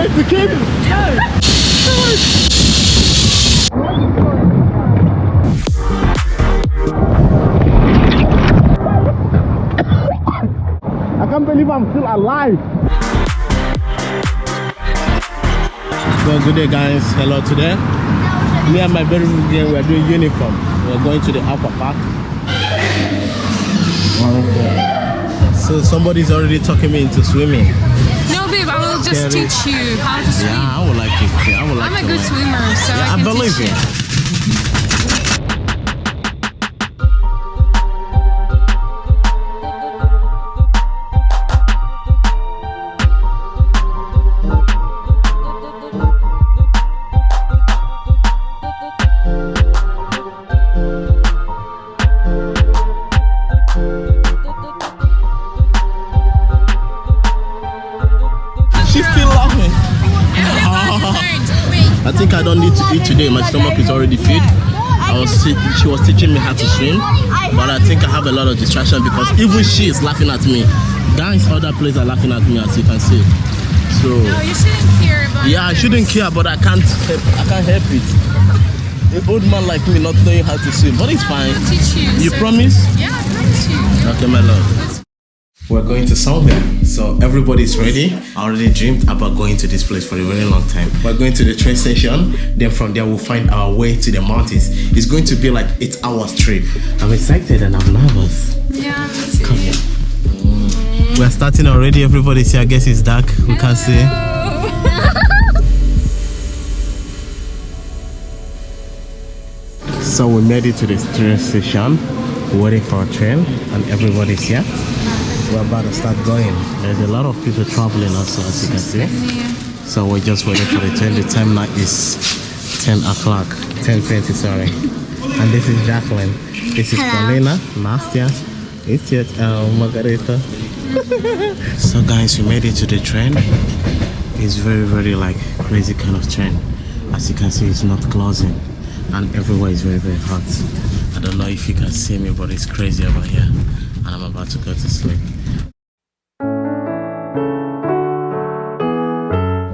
trying to kill him. I can't believe I'm still alive. Well, good day guys, hello today. Me and my very good girl, we are doing uniform. We're going to the aqua park. So somebody's already talking me into swimming. No babe, I will just teach you how to swim. Yeah, I would like to. I'm a good swimmer, so yeah, I can believe teach you. I think I don't need to eat today. My stomach is already filled. She was teaching me how to swim, but I think I have a lot of distraction because even she is laughing at me. Guys, other players are laughing at me, as you can see. So no, you shouldn't care about I shouldn't care, but I can't help it. An old man like me not knowing how to swim, but it's fine. I'll teach you. You promise? Yeah, I promise you. Yeah. Okay, my love. We're going to somewhere, so everybody's ready. I already dreamed about going to this place for a very long time. We're going to the train station, then from there we'll find our way to the mountains. It's going to be like 8 hours trip. I'm excited and I'm nervous. Yeah, me too. Come here. We're starting already, everybody's here. I guess it's dark, we can't see. So we made it to the train station, waiting for a train, and everybody's here. We're about to start going. There's a lot of people traveling also, as you can see. So we're just waiting for the train. The time now is 10 o'clock, 10:20, sorry. And this is Jacqueline. This is Paulina, Nastia, it's yet Margarita. So guys, we made it to the train. It's very like crazy kind of train. As you can see, it's not closing. And everywhere is very hot. I don't know if you can see me, but it's crazy over here. And I'm about to go to sleep.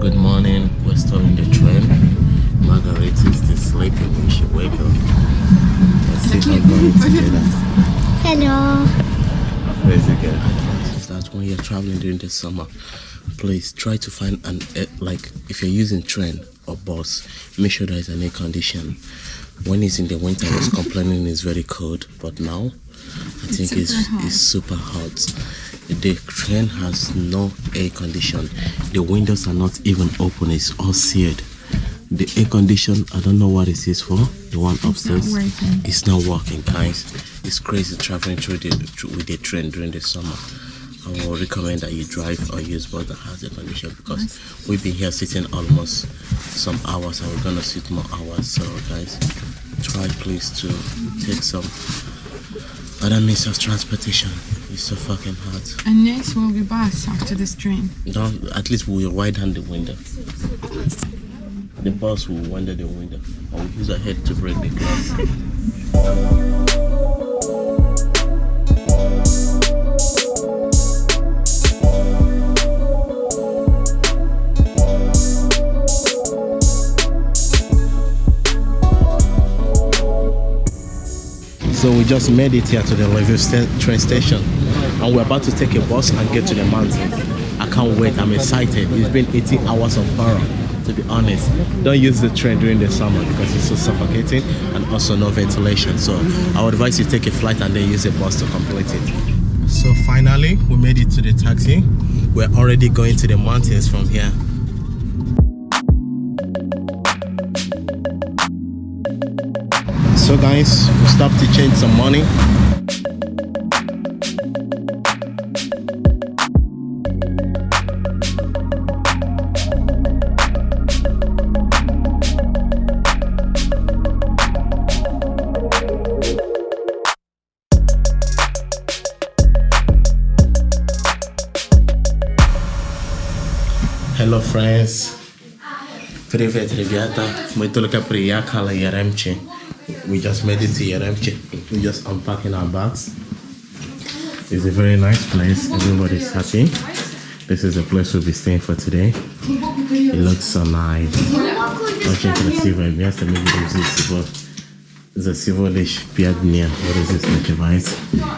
Good morning, we're still in the train. Margarita is still sleeping, we should wake up. Let's see how going together. Hello. Crazy girl. That's when you're traveling during the summer. Please try to find an like if you're using train or bus, make sure there is an air condition. When it's in the winter, I was complaining it's very cold, but now I think it's super hot. The train has no air condition. The windows are not even open, it's all sealed. The air condition, I don't know what it is for. The one upstairs, it's not working, guys. It's crazy traveling with the train during the summer. I will recommend that you drive or use bus that has air condition because we've been here sitting almost some hours and we're gonna sit more hours. So guys, try please to take some other means of transportation. It's so fucking hot. And next will be bus after this train. At least we will widen the window. The bus will widen the window. I will use our head to break the glass. So we just made it here to the Lviv train station and we're about to take a bus and get to the mountain. I can't wait, I'm excited. It's been 18 hours of horror, to be honest. Don't use the train during the summer because it's so suffocating and also no ventilation. So I would advise you take a flight and then use a bus to complete it. So finally, we made it to the taxi. We're already going to the mountains from here. So guys, we stopped to change some money. Hello friends. Привет, ребята. Мы только приехали в Yaramche. We just made it to Yaramche. We're just unpacking our bags. It's a very nice place. Everybody's happy. This is the place we'll be staying for today. It looks so nice. Очень красивое место. Мы будем здесь всего лишь 5 дней. Вот здесь ночевать.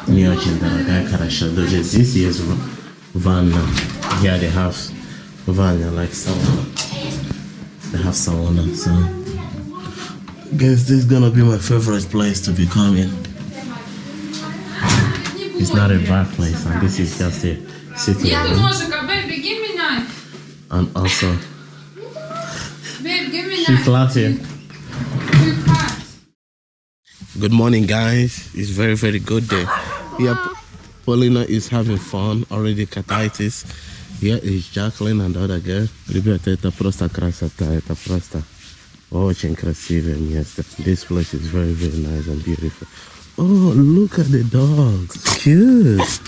Не очень дорогая, хорошо. Даже здесь есть ванна. Yeah, they have vanya, like sauna. They have sauna, so I guess this is gonna be my favorite place to be coming. It's not a bad place, and this is just a sitting room. Baby, give me knife. And also, Babe, give me she's laughing. Quick pass. Good morning, guys. It's very, very good day. Here, Paulina is having fun. Already catharsis. Here is Jacqueline and the other girl. Ребята, это просто красота. Это просто очень красивое место. This place is very, very nice and beautiful. Oh, look at the dogs. Cute.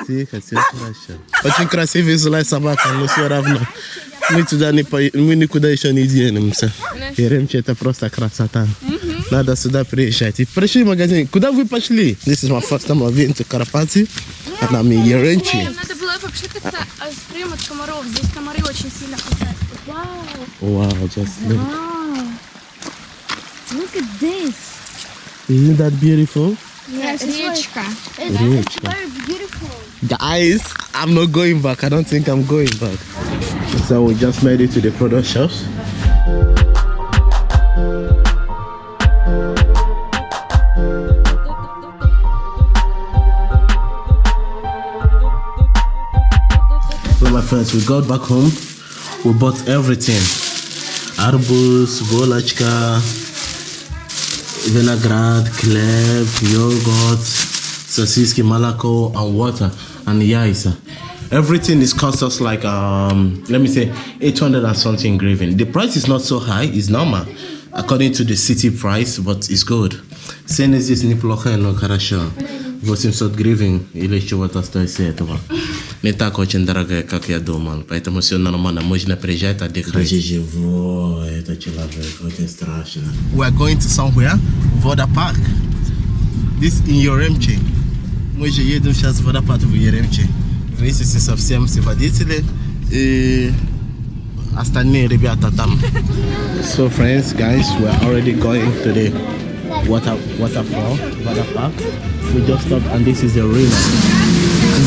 Тихо, все хорошо. Очень красивая злая собака, но все равно. Мы никуда еще не денемся. Яремче, это просто красота. Надо сюда приезжать. И пришли в магазин. Куда вы пошли? This is my first time I've been to Carpathian. And I'm in Yaramche. Надо было попшикаться с прием от комаров. Здесь комары очень сильно кусают. Вау! Wow, just look. Wow! Look at this! Isn't that beautiful? Yes, Речка. It's very beautiful. Guys, I'm not going back. I don't think I'm going back. So we just made it to the product shops. Well, my friends, we got back home. We bought everything. Arbuz, volachka, vinaigrette, clove, yogurt, sosiski, malako, and water, and yaisa. Everything is cost us like let me say 800 and something hryvnia. The price is not so high, it's normal according to the city price, but it's good. Цены здесь неплохо, но хорошо. 800 гривен или чего-то стоит этого. Не так очень дорогая, как я думал, поэтому все нормально, можно приезжать отдыхать. Живой, это человек, очень страшно. We are going to somewhere, water park. This in Yaramche. Мы же едем сейчас в водопад в Yaramche. Вместе со всем все водители и остальные ребята там. So friends, guys, we are already going to the waterfall, water park. We just stopped and this is the arena.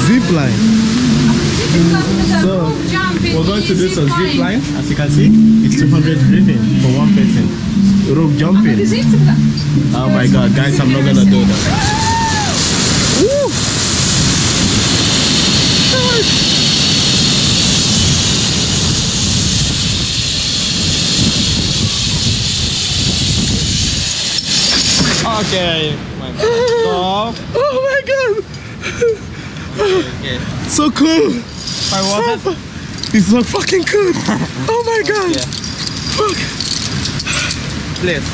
Zipline. So we're going to do some zipline. As you can see, it's 200 hryvnia for one person. Rope jumping. Oh my god, guys, I'm not gonna do that. Woo! Okay. Oh my god! Okay. So cool! How was it? It's so fucking cool! Oh my god! Yeah. Fuck! Please.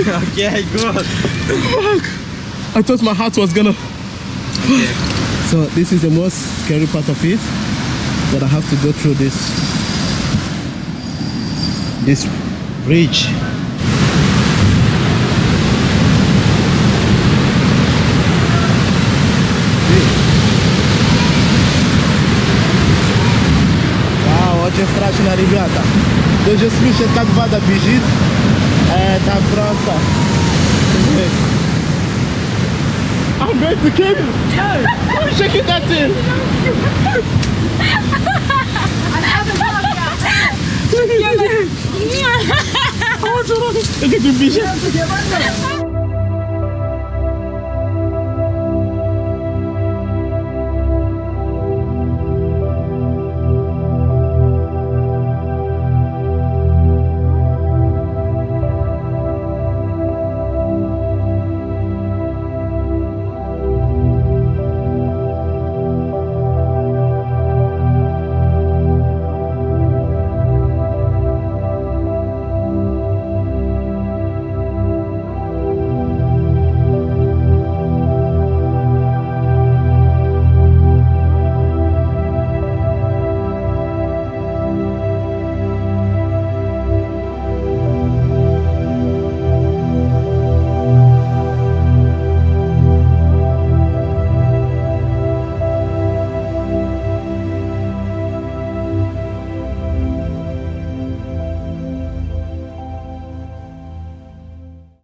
Okay, good. Fuck! I thought my heart was gonna... Okay. So this is the most scary part of it, but I have to go through this bridge. Вау, очень страшно, ребята. Даже слышать, как вода бежит. Это просто... I'm going to kill you! I'm shaking that thing! Look at that thing! I want to run! Look at the vision!